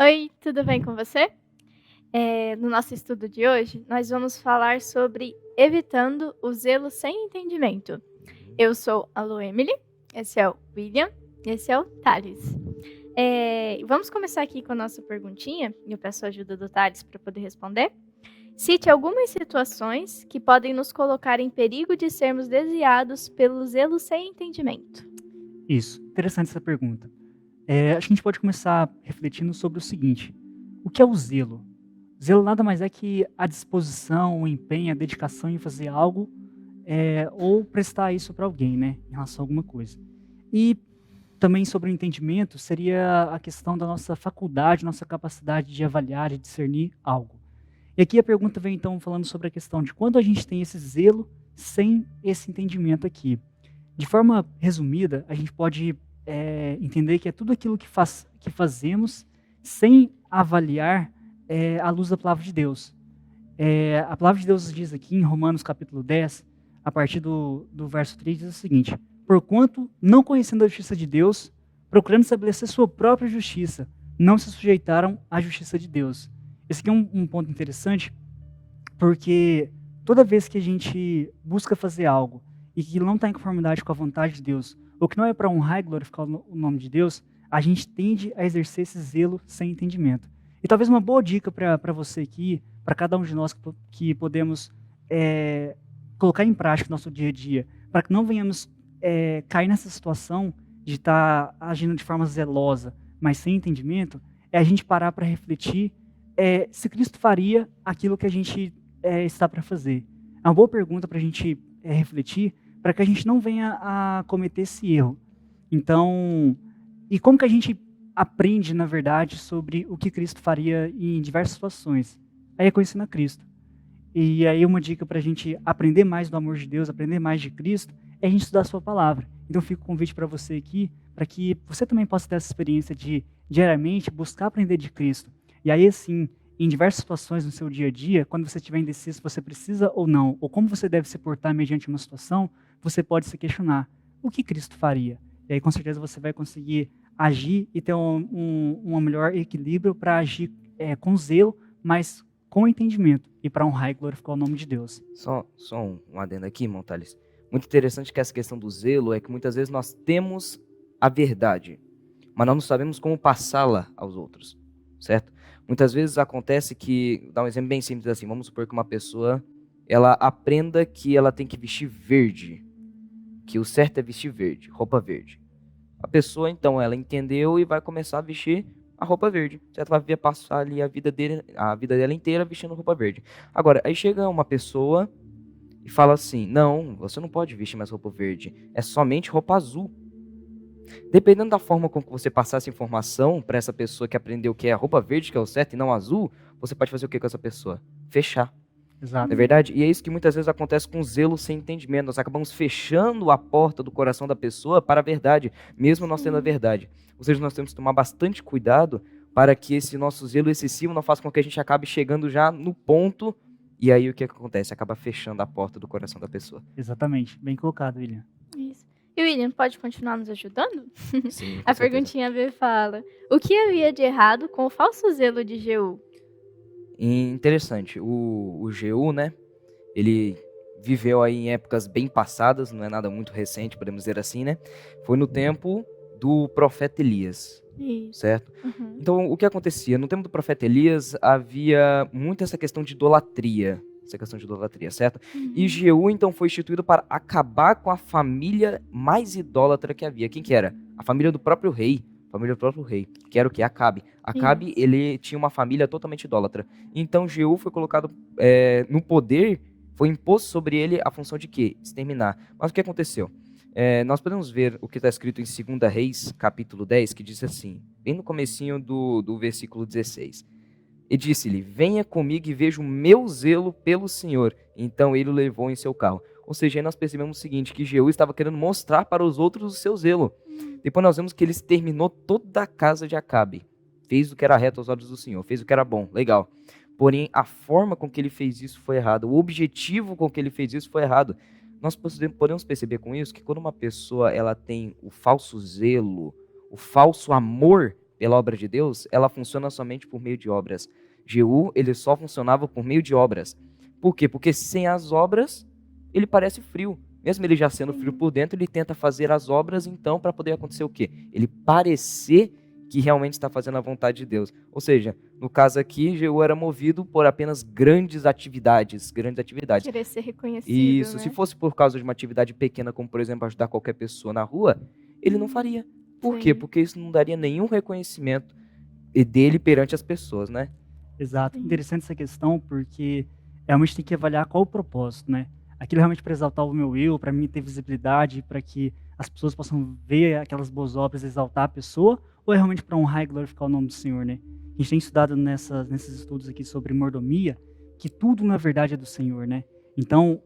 Oi, tudo bem com você? No nosso estudo de hoje, nós vamos falar sobre evitando o zelo sem entendimento. Eu sou a Lu Emily, esse é o William, esse é o Thales. Vamos começar aqui com a nossa perguntinha, e eu peço a ajuda do Thales para poder responder. Cite algumas situações que podem nos colocar em perigo de sermos desviados pelo zelo sem entendimento. Isso, interessante essa pergunta. Acho que a gente pode começar refletindo sobre o seguinte: o que é o zelo? Zelo nada mais é que a disposição, o empenho, a dedicação em fazer algo ou prestar isso para alguém, né, em relação a alguma coisa. E também sobre o entendimento seria a questão da nossa faculdade, nossa capacidade de avaliar e discernir algo. E aqui a pergunta vem então falando sobre a questão de quando a gente tem esse zelo sem esse entendimento aqui. De forma resumida, a gente pode entender que é tudo aquilo que fazemos sem avaliar à luz da palavra de Deus. A palavra de Deus diz aqui em Romanos capítulo 10, a partir do verso 3, diz o seguinte: porquanto, não conhecendo a justiça de Deus, procurando estabelecer sua própria justiça, não se sujeitaram à justiça de Deus. Esse aqui é um ponto interessante, porque toda vez que a gente busca fazer algo e que não está em conformidade com a vontade de Deus, ou que não é para honrar e glorificar o nome de Deus, a gente tende a exercer esse zelo sem entendimento. E talvez uma boa dica para você aqui, para cada um de nós que podemos colocar em prática no nosso dia a dia, para que não venhamos cair nessa situação de estar agindo de forma zelosa, mas sem entendimento, é a gente parar para refletir se Cristo faria aquilo que a gente está para fazer. É uma boa pergunta para a gente refletir, para que a gente não venha a cometer esse erro. Então, e como que a gente aprende, na verdade, sobre o que Cristo faria em diversas situações? Aí é conhecendo a Cristo. E aí uma dica para a gente aprender mais do amor de Deus, aprender mais de Cristo, é a gente estudar a sua palavra. Então fica o convite para você aqui, para que você também possa ter essa experiência de, diariamente, buscar aprender de Cristo. E aí, assim, em diversas situações no seu dia a dia, quando você estiver indeciso se você precisa ou não, ou como você deve se portar mediante uma situação, você pode se questionar: o que Cristo faria? E aí, com certeza, você vai conseguir agir e ter um melhor equilíbrio para agir com zelo, mas com entendimento e para honrar e glorificar o nome de Deus. Só um adendo aqui, irmão Thales. Muito interessante que essa questão do zelo é que muitas vezes nós temos a verdade, mas nós não sabemos como passá-la aos outros, certo? Muitas vezes acontece que, dá um exemplo bem simples assim, vamos supor que uma pessoa, ela aprenda que ela tem que vestir verde, que o certo é vestir verde, roupa verde. A pessoa, então, ela entendeu e vai começar a vestir a roupa verde. Certo? Vai passar ali a vida dela inteira vestindo roupa verde. Agora, aí chega uma pessoa e fala assim: não, você não pode vestir mais roupa verde, é somente roupa azul. Dependendo da forma com que você passar essa informação para essa pessoa que aprendeu que é a roupa verde que é o certo e não azul, você pode fazer o que com essa pessoa? Fechar. Exato. Não é verdade? E é isso que muitas vezes acontece com zelo sem entendimento. Nós acabamos fechando a porta do coração da pessoa para a verdade, mesmo nós tendo a verdade. Ou seja, nós temos que tomar bastante cuidado para que esse nosso zelo excessivo não faça com que a gente acabe chegando já no ponto. E aí o que acontece? Acaba fechando a porta do coração da pessoa. Exatamente. Bem colocado, William. Isso. E William, pode continuar nos ajudando? Sim, com A certeza. perguntinha B fala: o que havia de errado com o falso zelo de Jeú? E interessante, o Jeú, né, ele viveu aí em épocas bem passadas, não é nada muito recente, podemos dizer assim, né? Foi no tempo do profeta Elias, Isso. certo? Então, o que acontecia? No tempo do profeta Elias, havia muito essa questão de idolatria, certo? E Jeú, então, foi instituído para acabar com a família mais idólatra que havia. Quem que era? A família do próprio rei. Que era o quê? Acabe. Acabe, ele tinha uma família totalmente idólatra. Então, Jeú foi colocado no poder, foi imposto sobre ele a função de quê? Exterminar. Mas o que aconteceu? Nós podemos ver o que está escrito em 2 Reis, capítulo 10, que diz assim, bem no comecinho do versículo 16. E disse-lhe: venha comigo e veja o meu zelo pelo Senhor. Então ele o levou em seu carro. Ou seja, aí nós percebemos o seguinte, que Jeú estava querendo mostrar para os outros o seu zelo. Depois nós vemos que ele exterminou toda a casa de Acabe. Fez o que era reto aos olhos do Senhor, fez o que era bom, legal. Porém, a forma com que ele fez isso foi errada. O objetivo com que ele fez isso foi errado. Nós podemos perceber com isso que quando uma pessoa ela tem o falso zelo, o falso amor pela obra de Deus, ela funciona somente por meio de obras. Jeú, ele só funcionava por meio de obras. Por quê? Porque sem as obras, ele parece frio. Mesmo ele já sendo frio por dentro, ele tenta fazer as obras, então, para poder acontecer o quê? Ele parecer que realmente está fazendo a vontade de Deus. Ou seja, no caso aqui, Jeú era movido por apenas grandes atividades. Querer ser reconhecido, Isso, né? se fosse por causa de uma atividade pequena, como por exemplo ajudar qualquer pessoa na rua, ele não faria. Por Sim. quê? Porque isso não daria nenhum reconhecimento dele perante as pessoas, né? Exato. Sim. Interessante essa questão, porque realmente tem que avaliar qual o propósito, né? Aquilo realmente para exaltar o meu eu, para mim ter visibilidade, para que as pessoas possam ver aquelas boas obras, exaltar a pessoa, ou é realmente para honrar e glorificar o nome do Senhor, né? A gente tem estudado nesses estudos aqui sobre mordomia, que tudo na verdade é do Senhor, né? Então,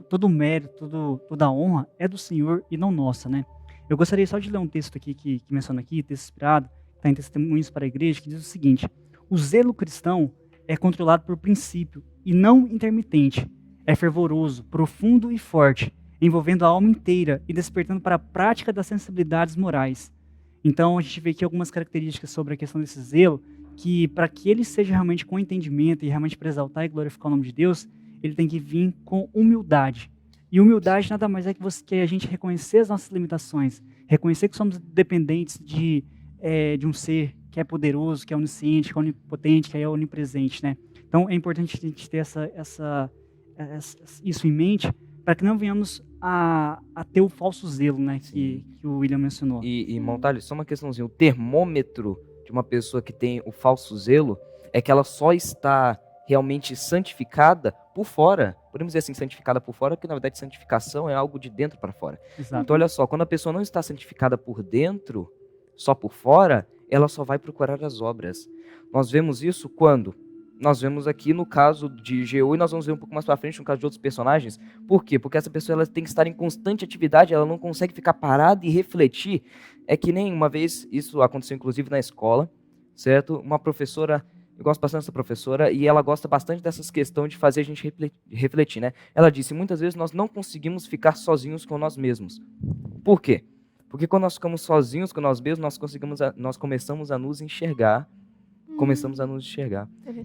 todo o mérito, toda a honra é do Senhor e não nossa, né? Eu gostaria só de ler um texto aqui que menciona aqui, texto inspirado, está em Testemunhos para a Igreja, que diz o seguinte: o zelo cristão é controlado por princípio e não intermitente. É fervoroso, profundo e forte, envolvendo a alma inteira e despertando para a prática das sensibilidades morais. Então, a gente vê aqui algumas características sobre a questão desse zelo, que para que ele seja realmente com entendimento e realmente para exaltar e glorificar o nome de Deus, ele tem que vir com humildade. E humildade nada mais é que a gente reconhecer as nossas limitações, reconhecer que somos dependentes de um ser que é poderoso, que é onisciente, que é onipotente, que é onipresente, né? Então, é importante a gente ter isso em mente, para que não venhamos a ter o falso zelo, né, que o William mencionou. E Montalho, só uma questãozinha, o termômetro de uma pessoa que tem o falso zelo é que ela só está realmente santificada por fora. Podemos dizer assim, santificada por fora, porque na verdade santificação é algo de dentro para fora. Exato. Então olha só, quando a pessoa não está santificada por dentro, só por fora, ela só vai procurar as obras. Nós vemos isso quando? Nós vemos aqui no caso de Jeú, e nós vamos ver um pouco mais para frente no caso de outros personagens. Por quê? Porque essa pessoa ela tem que estar em constante atividade, ela não consegue ficar parada e refletir. É que nem uma vez, isso aconteceu inclusive na escola, certo? Uma professora, eu gosto bastante dessa professora, e ela gosta bastante dessas questões de fazer a gente refletir, né? Ela disse, muitas vezes nós não conseguimos ficar sozinhos com nós mesmos. Por quê? Porque quando nós ficamos sozinhos com nós mesmos, nós começamos a nos enxergar.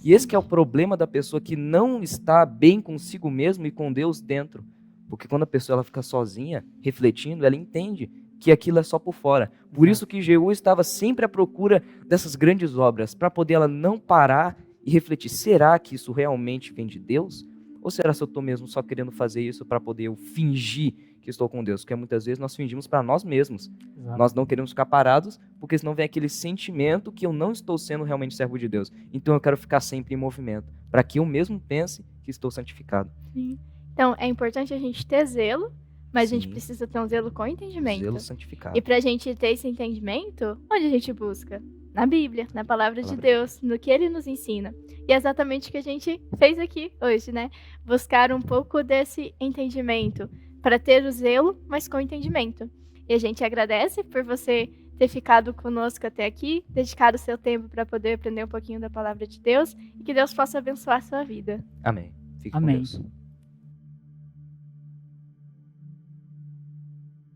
E esse que é o problema da pessoa que não está bem consigo mesmo e com Deus dentro. Porque quando a pessoa ela fica sozinha, refletindo, ela entende que aquilo é só por fora. Por isso que Jeú estava sempre à procura dessas grandes obras, para poder ela não parar e refletir. Será que isso realmente vem de Deus? Ou será que eu estou mesmo só querendo fazer isso para poder eu fingir que estou com Deus? Porque muitas vezes nós fingimos para nós mesmos. Exato. Nós não queremos ficar parados, porque senão vem aquele sentimento que eu não estou sendo realmente servo de Deus. Então eu quero ficar sempre em movimento, para que eu mesmo pense que estou santificado. Sim. Então, é importante a gente ter zelo, mas a gente Sim. precisa ter um zelo com entendimento. Zelo santificado. E pra gente ter esse entendimento, onde a gente busca? Na Bíblia, na palavra de Deus, no que Ele nos ensina. E é exatamente o que a gente fez aqui hoje, né? Buscar um pouco desse entendimento, para ter o zelo, mas com entendimento. E a gente agradece por você ter ficado conosco até aqui, dedicado o seu tempo para poder aprender um pouquinho da palavra de Deus, e que Deus possa abençoar a sua vida. Amém. Fique com Amém. Deus.